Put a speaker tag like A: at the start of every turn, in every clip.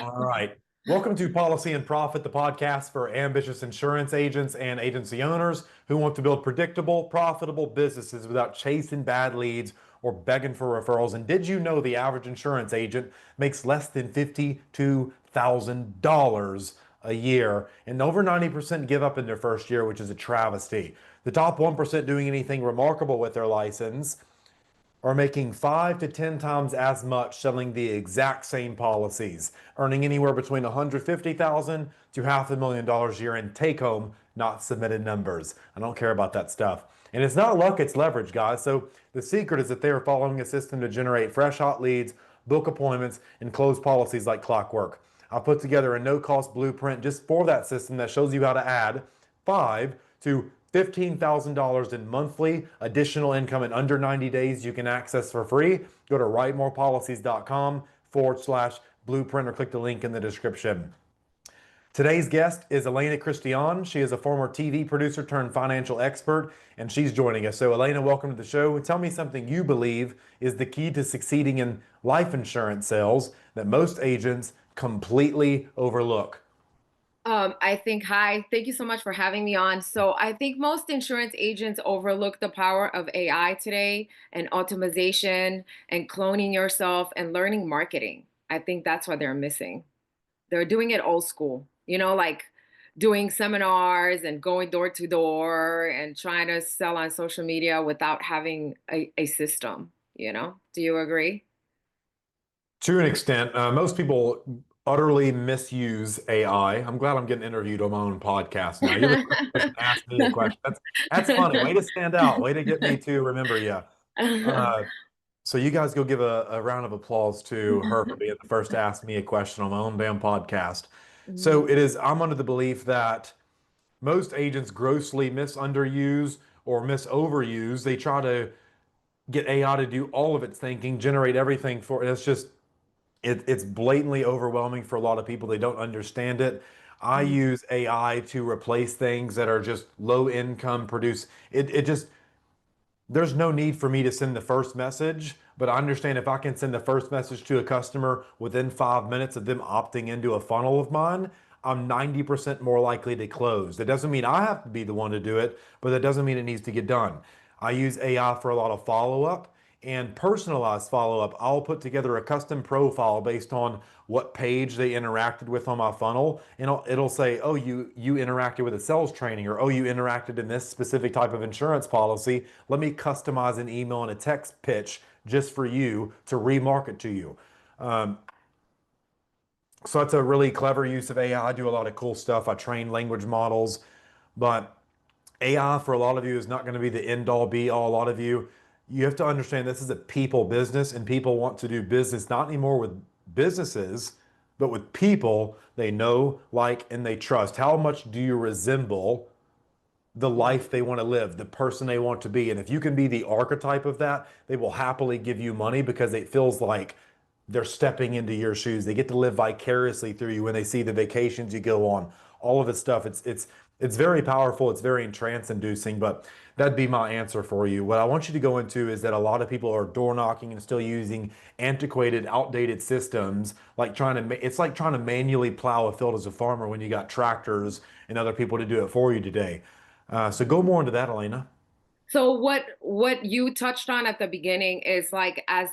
A: All right. Welcome to Policy and Profit, the podcast for ambitious insurance agents and agency owners who want to build predictable, profitable businesses without chasing bad leads or begging for referrals. And did you know the average insurance agent makes less than $52,000 a year? And over 90% give up in their first year, which is a travesty. The top 1% doing anything remarkable with their license are making 5 to 10 times as much selling the exact same policies, earning anywhere between $150,000 to $500,000 a year in take home, not submitted numbers. I don't care about that stuff. And it's not luck, it's leverage, guys. So the secret is that they are following a system to generate fresh, hot leads, book appointments, and close policies like clockwork. I've put together a no-cost blueprint just for that system that shows you how to add 5 to $15,000 in monthly additional income in under 90 days you can access for free. Go to writemorepolicies.com/blueprint or click the link in the description. Today's guest is Elena Cristiean. She is a former TV producer turned financial expert, and she's joining us. So, Elena, welcome to the show. Tell me something you believe is the key to succeeding in life insurance sales that most agents completely overlook.
B: Hi, thank you so much for having me on. So I think most insurance agents overlook the power of AI today and optimization and cloning yourself and learning marketing. I think that's what they're missing. They're doing it old school, like doing seminars and going door to door and trying to sell on social media without having a system. Do you agree?
A: To an extent, most people utterly misuse AI. I'm glad I'm getting interviewed on my own podcast now. You're the first person to ask me a question. That's funny. Way to stand out. Way to get me to remember you. Uh, so you guys go give a round of applause to her for being the first to ask me a question on my own damn podcast. So it is, I'm under the belief that most agents grossly misunderuse or misoveruse. They try to get AI to do all of its thinking, generate everything for it. It's just it's blatantly overwhelming for a lot of people. They don't understand it. I use AI to replace things that are just low income produce. It just there's no need for me to send the first message, but I understand if I can send the first message to a customer within 5 minutes of them opting into a funnel of mine, I'm 90% more likely to close. That doesn't mean I have to be the one to do it, but that doesn't mean it needs to get done. I use AI for a lot of follow up and personalized follow up. I'll put together a custom profile based on what page they interacted with on my funnel, and it'll say, "Oh, you interacted with a sales training," or "Oh, you interacted in this specific type of insurance policy. Let me customize an email and a text pitch just for you to remarket to you." Um, so that's a really clever use of AI. I do a lot of cool stuff. I train language models, but AI for a lot of you is not going to be the end all be all. A lot of you have to understand this is a people business, and people want to do business not anymore with businesses, but with people they know, like, and they trust. How much do you resemble the life they want to live, the person they want to be? And if you can be the archetype of that, they will happily give you money because it feels like they're stepping into your shoes. They get to live vicariously through you when they see the vacations you go on, all of this stuff. It's very powerful. It's very entrance inducing, but that'd be my answer for you. What I want you to go into is that a lot of people are door knocking and still using antiquated, outdated systems, like it's like trying to manually plow a field as a farmer when you got tractors and other people to do it for you today. So go more into that, Elena.
B: So what you touched on at the beginning is like I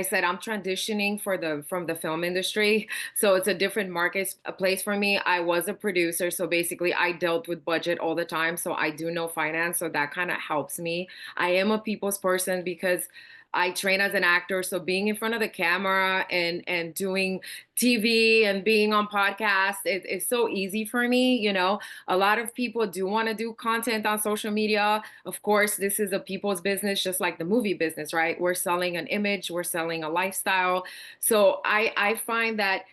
B: said, I'm transitioning from the film industry. So it's a different market a place for me. I was a producer, so basically I dealt with budget all the time. So I do know finance, so that kind of helps me. I am a people's person because I train as an actor, so being in front of the camera and doing TV and being on podcasts, it's so easy for me. A lot of people do want to do content on social media. Of course, this is a people's business, just like the movie business, right? We're selling an image, we're selling a lifestyle. So I find that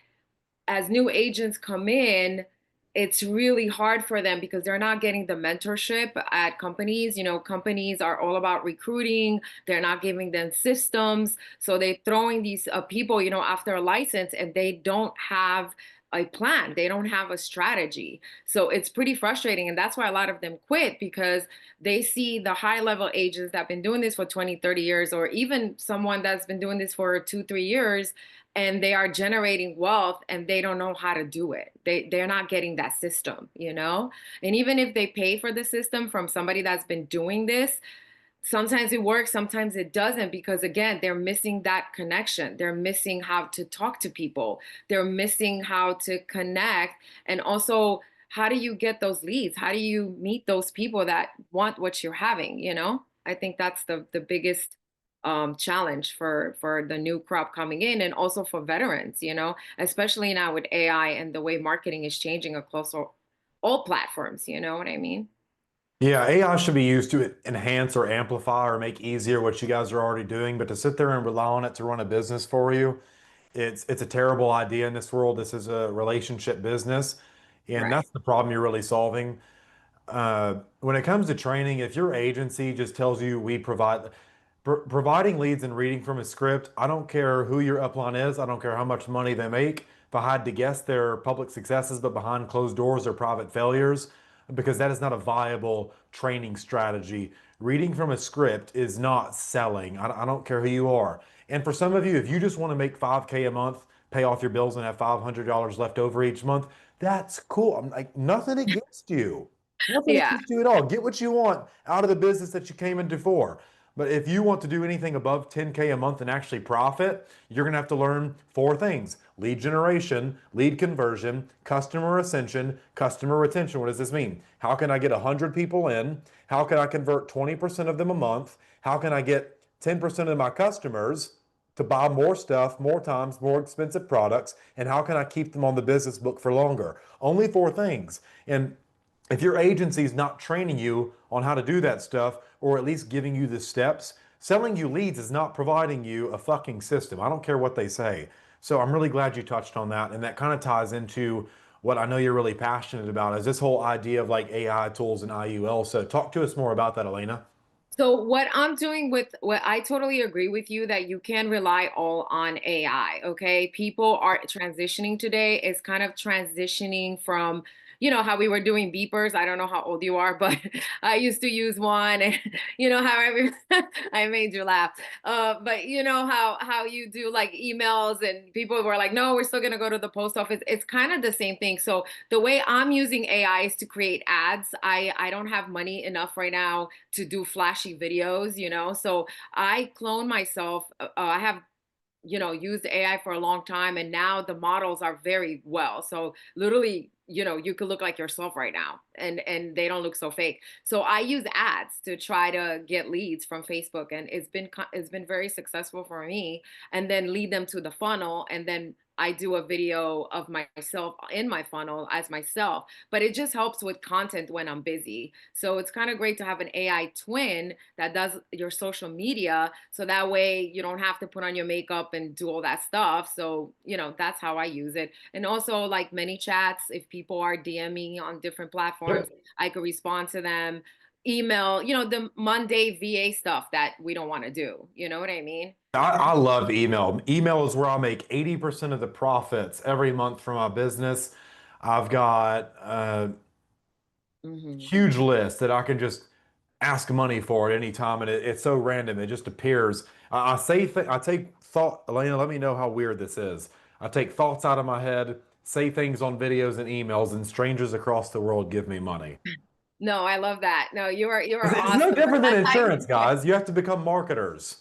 B: as new agents come in, it's really hard for them because they're not getting the mentorship at companies. Companies are all about recruiting. They're not giving them systems. So they're throwing these people, after a license, and they don't have a plan. They don't have a strategy. So it's pretty frustrating. And that's why a lot of them quit, because they see the high level agents that have been doing this for 20, 30 years, or even someone that's been doing this for 2, 3 years, and they are generating wealth and they don't know how to do it. They're not getting that system, you know? And even if they pay for the system from somebody that's been doing this, sometimes it works, sometimes it doesn't, because again, they're missing that connection. They're missing how to talk to people. They're missing how to connect. And also, how do you get those leads? How do you meet those people that want what you're having, you know? I think that's the biggest challenge for the new crop coming in, and also for veterans, you know, especially now with AI and the way marketing is changing across all platforms, you know what I mean?
A: Yeah, AI should be used to enhance or amplify or make easier what you guys are already doing, but to sit there and rely on it to run a business for you, it's a terrible idea in this world. This is a relationship business, and
B: Right.
A: that's the problem you're really solving. When it comes to training, if your agency just tells you we providing leads and reading from a script, I don't care who your upline is, I don't care how much money they make. If I had to guess, they're public successes, but behind closed doors are private failures, because that is not a viable training strategy. Reading from a script is not selling. I don't care who you are. And for some of you, if you just want to make 5K a month, pay off your bills, and have $500 left over each month, that's cool. I'm like, nothing against you. Nothing
B: Yeah.
A: against you at all. Get what you want out of the business that you came into for. But if you want to do anything above 10K a month and actually profit, you're going to have to learn four things: lead generation, lead conversion, customer ascension, customer retention. What does this mean? How can I get 100 people in? How can I convert 20% of them a month? How can I get 10% of my customers to buy more stuff, more times, more expensive products? And how can I keep them on the business book for longer? Only four things. And if your agency is not training you on how to do that stuff, or at least giving you the steps, selling you leads is not providing you a fucking system. I don't care what they say. So I'm really glad you touched on that. And that kind of ties into what I know you're really passionate about, is this whole idea of like AI tools and IUL. So talk to us more about that, Elena.
B: So what I'm doing with what I totally agree with you that you can rely all on AI. Okay. People are transitioning today. It's kind of transitioning from, you know, how we were doing beepers. I don't know how old you are, but I used to use one and you know how I made you laugh. But you know how you do like emails and people were like, no, we're still gonna go to the post office. It's kind of the same thing. So the way I'm using AI is to create ads. I don't have money enough right now to do flashy videos, you know. So I clone myself. I have used AI for a long time, and now the models are very well. So literally, you could look like yourself right now, and they don't look so fake. So I use ads to try to get leads from Facebook, and it's been very successful for me. And then lead them to the funnel, and then I do a video of myself in my funnel as myself. But it just helps with content when I'm busy. So it's kind of great to have an AI twin that does your social media. So that way you don't have to put on your makeup and do all that stuff. So, that's how I use it. And also like many chats, if people are DMing on different platforms, I could respond to them. Email, the Monday VA stuff that we don't want to do. You know what I mean?
A: I love email. Email is where I make 80% of the profits every month from my business. I've got
B: Hmm.
A: huge list that I can just ask money for at any time, and it's so random. It just appears. I take thought. Elena, let me know how weird this is. I take thoughts out of my head, say things on videos and emails, and strangers across the world give me money.
B: No, I love that. No, you are
A: It's no
B: awesome.
A: different than
B: That's how you
A: insurance,
B: do it.
A: guys. You have to become marketers.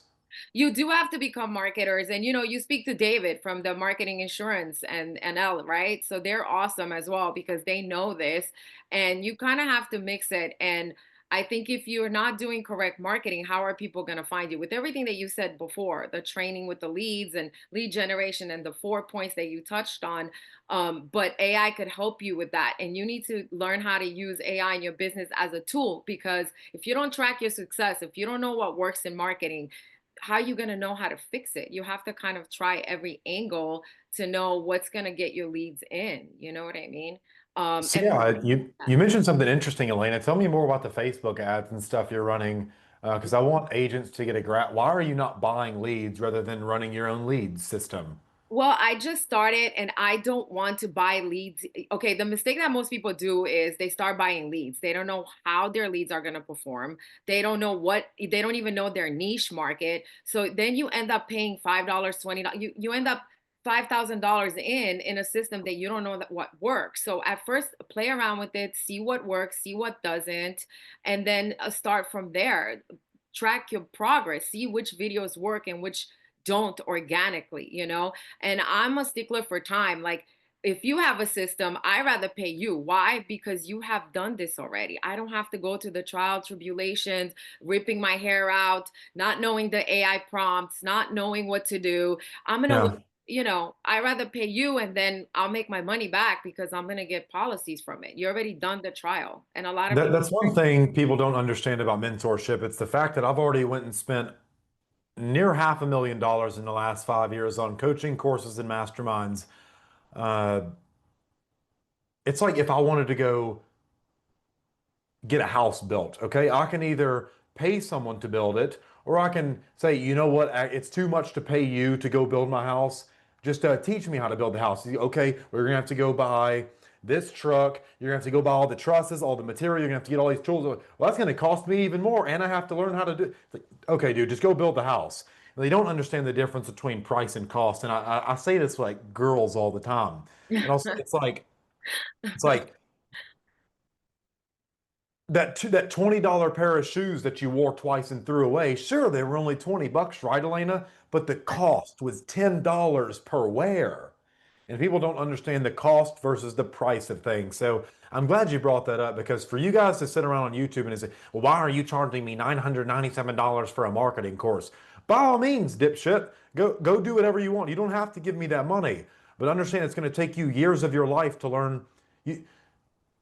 B: You do have to become marketers, and you speak to David from the marketing insurance and NL, right? So they're awesome as well because they know this, and you kind of have to mix it. And I think if you're not doing correct marketing, how are people going to find you? With everything that you said before, the training with the leads and lead generation and the 4 points that you touched on, but AI could help you with that. And you need to learn how to use AI in your business as a tool, because if you don't track your success, if you don't know what works in marketing, how are you going to know how to fix it? You have to kind of try every angle to know what's going to get your leads in. You know what I mean?
A: So
B: And
A: yeah, you mentioned something interesting, Elena. Tell me more about the Facebook ads and stuff you're running, because I want agents to get a Why are you not buying leads rather than running your own lead system?
B: well, I just started and I don't want to buy leads. Okay, the mistake that most people do is they start buying leads. They don't know how their leads are going to perform. They don't even know their niche market. So then you end up paying $5, $20. You end up $5,000 in a system that you don't know that what works. So at first, play around with it, see what works, see what doesn't, and then start from there. Track your progress, see which videos work and which don't organically, you know? And I'm a stickler for time. Like, if you have a system, I rather pay you. Why? Because you have done this already. I don't have to go to the trial tribulations, ripping my hair out, not knowing the AI prompts, not knowing what to do. I'm gonna,
A: Yeah.
B: I rather pay you and then I'll make my money back because I'm gonna get policies from it. You already done the trial, and a lot of people.
A: That's one thing people don't understand about mentorship. It's the fact that I've already went and spent near $500,000 in the last 5 years on coaching courses and masterminds. Uh, it's like if I wanted to go get a house built. Okay. I can either pay someone to build it, or I can say, you know what, it's too much to pay you to go build my house. Just teach me how to build the house. Okay, we're gonna have to go buy this truck. You're gonna have to go buy all the trusses, all the material. You're gonna have to get all these tools. Well, that's gonna cost me even more, and I have to learn how to do. It's like, okay, dude, just go build the house. And they don't understand the difference between price and cost. And I say this like girls all the time. And also, it's like that $20 pair of shoes that you wore twice and threw away, sure, they were only $20, right, Elena? But the cost was $10 per wear. And people don't understand the cost versus the price of things. So I'm glad you brought that up, because for you guys to sit around on YouTube and say, well, why are you charging me $997 for a marketing course? By all means, dipshit, go do whatever you want. You don't have to give me that money. But understand it's going to take you years of your life to learn.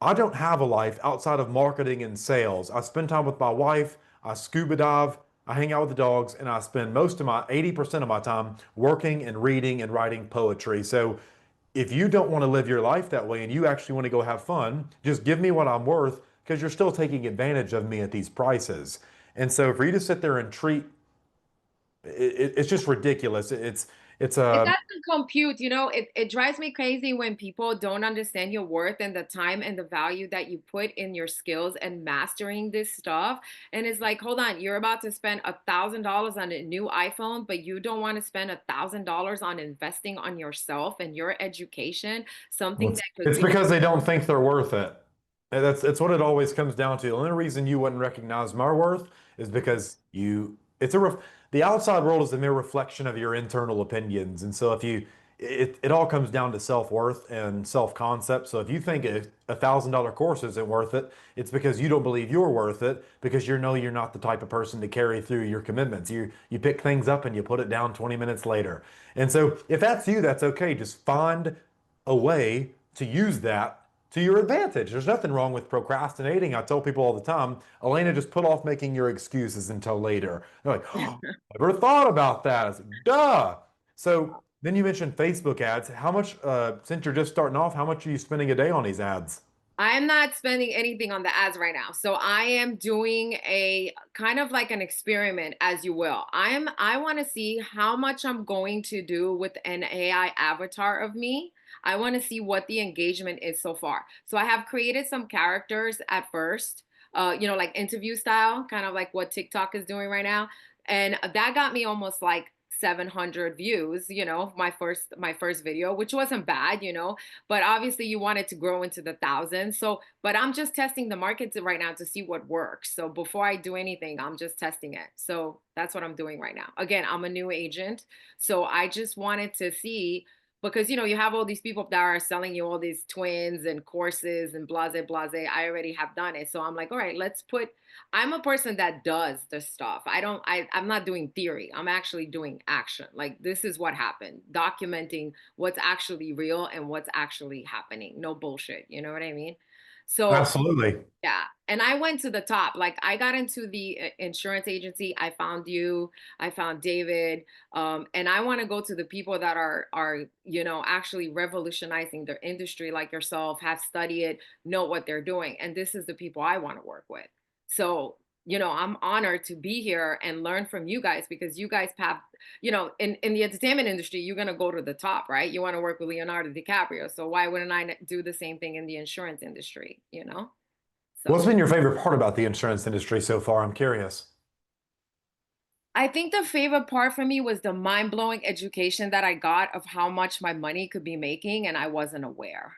A: I don't have a life outside of marketing and sales. I spend time with my wife, I scuba dive, I hang out with the dogs, and I spend most of my 80% of my time working and reading and writing poetry. So if you don't want to live your life that way and you actually want to go have fun, just give me what I'm worth, because you're still taking advantage of me at these prices. And so for you to sit there and treat it's just ridiculous. It's
B: It
A: a
B: doesn't compute, it drives me crazy when people don't understand your worth and the time and the value that you put in your skills and mastering this stuff. And it's like, hold on, you're about to spend $1,000 on a new iPhone, but you don't want to spend $1,000 on investing on yourself and your education,
A: Well,
B: something
A: it's,
B: that could
A: it's
B: be.
A: because they don't think they're worth it. And it's what it always comes down to. The only reason you wouldn't recognize my worth is because the outside world is a mere reflection of your internal opinions. And so if it all comes down to self-worth and self-concept. So if you think $1,000 course isn't worth it, it's because you don't believe you're worth it, because you know you're not the type of person to carry through your commitments. You pick things up and you put it down 20 minutes later. And so if that's you, that's okay. Just find a way to use that to your advantage. There's nothing wrong with procrastinating. I tell people all the time, Elena, just put off making your excuses until later. They're like, oh, never thought about that. I said, duh. So then you mentioned Facebook ads. How much, since you're just starting off, how much are you spending a day on these ads?
B: I'm not spending anything on the ads right now. So I am doing a kind of like an experiment, as you will. I want to see how much I'm going to do with an AI avatar of me. I want to see what the engagement is so far. So I have created some characters at first, like interview style, kind of like what TikTok is doing right now. And that got me almost like 700 views, my first video, which wasn't bad, but obviously you want it to grow into the thousands. So, but I'm just testing the market right now to see what works. So before I do anything, I'm just testing it. So that's what I'm doing right now. Again, I'm a new agent. So I just wanted to see, because you have all these people that are selling you all these twins and courses and blase blase. I already have done it. So I'm like, all right, I'm a person that does the stuff. I'm not doing theory. I'm actually doing action. Like, this is what happened, documenting what's actually real and what's actually happening. No bullshit. You know what I mean? So
A: Absolutely.
B: yeah. And I went to the top. Like, I got into the insurance agency. I found you. I found David. And I want to go to the people that are actually revolutionizing their industry, like yourself, have studied it, know what they're doing. And this is the people I want to work with. So, I'm honored to be here and learn from you guys, because you guys have, in the entertainment industry, you're going to go to the top, right? You want to work with Leonardo DiCaprio. So why wouldn't I do the same thing in the insurance industry?
A: What's
B: So
A: been your favorite part about the insurance industry so far? I'm curious.
B: I think the favorite part for me was the mind-blowing education that I got of how much my money could be making and I wasn't aware,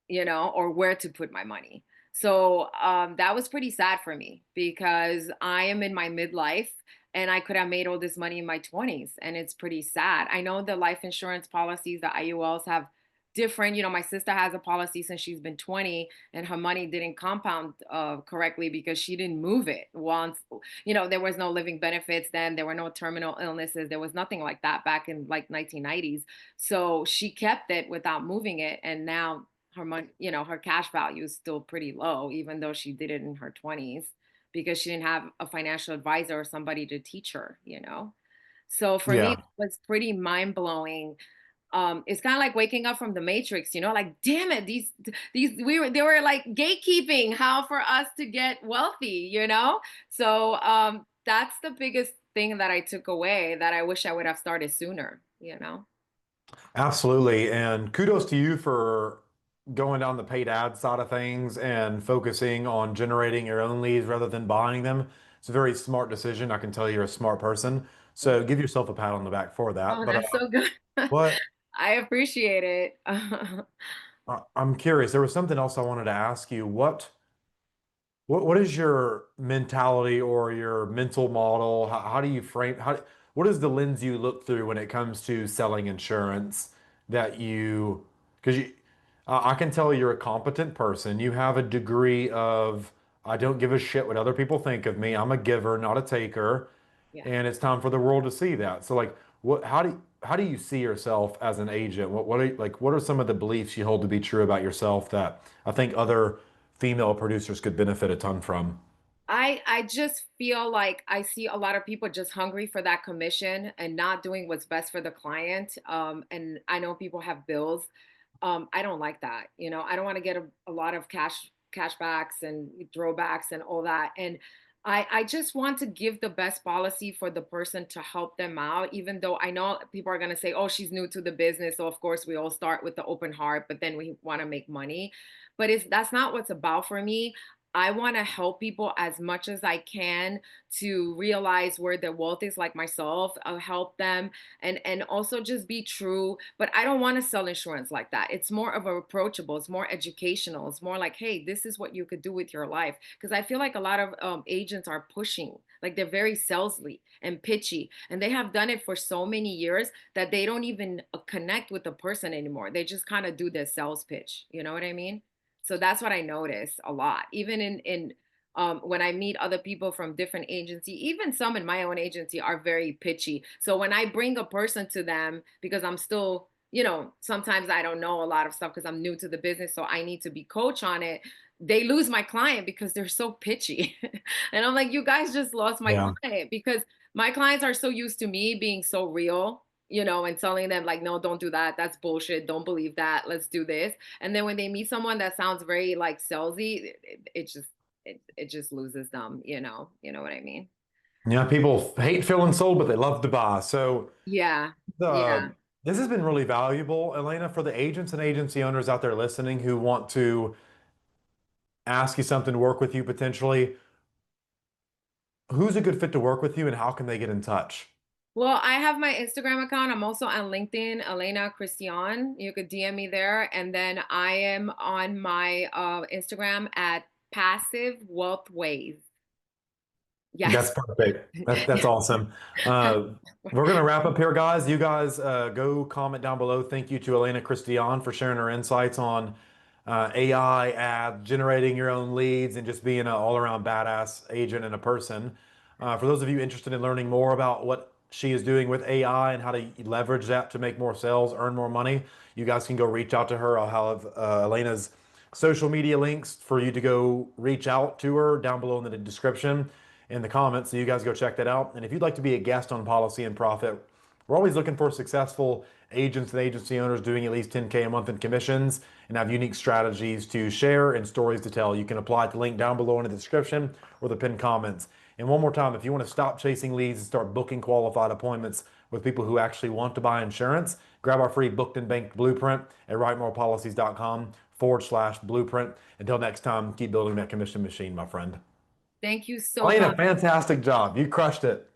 B: or where to put my money. So that was pretty sad for me because I am in my midlife and I could have made all this money in my 20s. And it's pretty sad. I know the life insurance policies, the IULs have different, my sister has a policy since she's been 20 and her money didn't compound correctly because she didn't move it once. There was no living benefits then. There were no terminal illnesses. There was nothing like that back in like 1990s. So she kept it without moving it. And now her money, her cash value is still pretty low, even though she did it in her 20s because she didn't have a financial advisor or somebody to teach her. So for me, it
A: Yeah.
B: was pretty mind blowing. It's kind of like waking up from the matrix, like, damn it, these they were like gatekeeping how for us to get wealthy. So that's the biggest thing that I took away that I wish I would have started sooner.
A: Absolutely. And kudos to you for going down the paid ad side of things and focusing on generating your own leads rather than buying them. It's a very smart decision. I can tell you're a smart person.
B: Thank
A: So give yourself a pat on the back for that.
B: Oh,
A: But
B: that's so good.
A: what
B: I appreciate it.
A: I'm curious, there was something else I wanted to ask you. What is your mentality or your mental model? How do you frame what is the lens you look through when it comes to selling insurance that you because I can tell you're a competent person. You have a degree of I don't give a shit what other people think of me. I'm a giver, not a taker,
B: Yeah.
A: and it's time for the world to see that. So like what how do you see yourself as an agent? What are some of the beliefs you hold to be true about yourself that I think other female producers could benefit a ton from?
B: I just feel like I see a lot of people just hungry for that commission and not doing what's best for the client. And I know people have bills. I don't like that. I don't want to get a lot of cashbacks and throwbacks and all that. And I just want to give the best policy for the person to help them out, even though I know people are gonna say, oh, she's new to the business. So of course we all start with the open heart, but then we want to make money. But that's not what's about for me. I want to help people as much as I can to realize where their wealth is, like myself. I'll help them and also just be true. But I don't want to sell insurance like that. It's more of a approachable. It's more educational. It's more like, hey, this is what you could do with your life. Because I feel like a lot of agents are pushing, like they're very salesy and pitchy, and they have done it for so many years that they don't even connect with the person anymore. They just kind of do their sales pitch. You know what I mean? So that's what I notice a lot. Even in when I meet other people from different agency, even some in my own agency are very pitchy. So when I bring a person to them, because I'm still, sometimes I don't know a lot of stuff because I'm new to the business, so I need to be coach on it. They lose my client because they're so pitchy. And I'm like, you guys just lost my
A: Yeah.
B: client because my clients are so used to me being so real, and telling them like, no, don't do that. That's bullshit. Don't believe that. Let's do this. And then when they meet someone that sounds very like salesy, it just loses them. You know what I mean?
A: Yeah, people hate feeling sold, but they love to buy. So
B: Yeah, yeah.
A: the this has been really valuable, Elena, for the agents and agency owners out there listening who want to ask you something, work with you potentially. Who's a good fit to work with you and how can they get in touch?
B: Well, I have my Instagram account. I'm also on LinkedIn, Elena Cristiean. You could DM me there. And then I am on my Instagram at Passive Wealth Ways.
A: That's
B: Yes.
A: perfect. That's awesome. We're gonna wrap up here, guys. You guys go comment down below. Thank you to Elena Christian for sharing her insights on AI ads, generating your own leads, and just being an all-around badass agent and a person. For those of you interested in learning more about what she is doing with AI and how to leverage that to make more sales, earn more money, you guys can go reach out to her. I'll have Elena's social media links for you to go reach out to her down below in the description in the comments. So you guys go check that out. And if you'd like to be a guest on Policy and Profit, we're always looking for successful agents and agency owners doing at least 10K a month in commissions and have unique strategies to share and stories to tell. You can apply at the link down below in the description or the pinned comments. And one more time, if you want to stop chasing leads and start booking qualified appointments with people who actually want to buy insurance, grab our free booked and banked blueprint at writemorepolicies.com/blueprint. Until next time, keep building that commission machine, my friend.
B: Thank you so
A: Elena,
B: much.
A: fantastic job. You crushed it.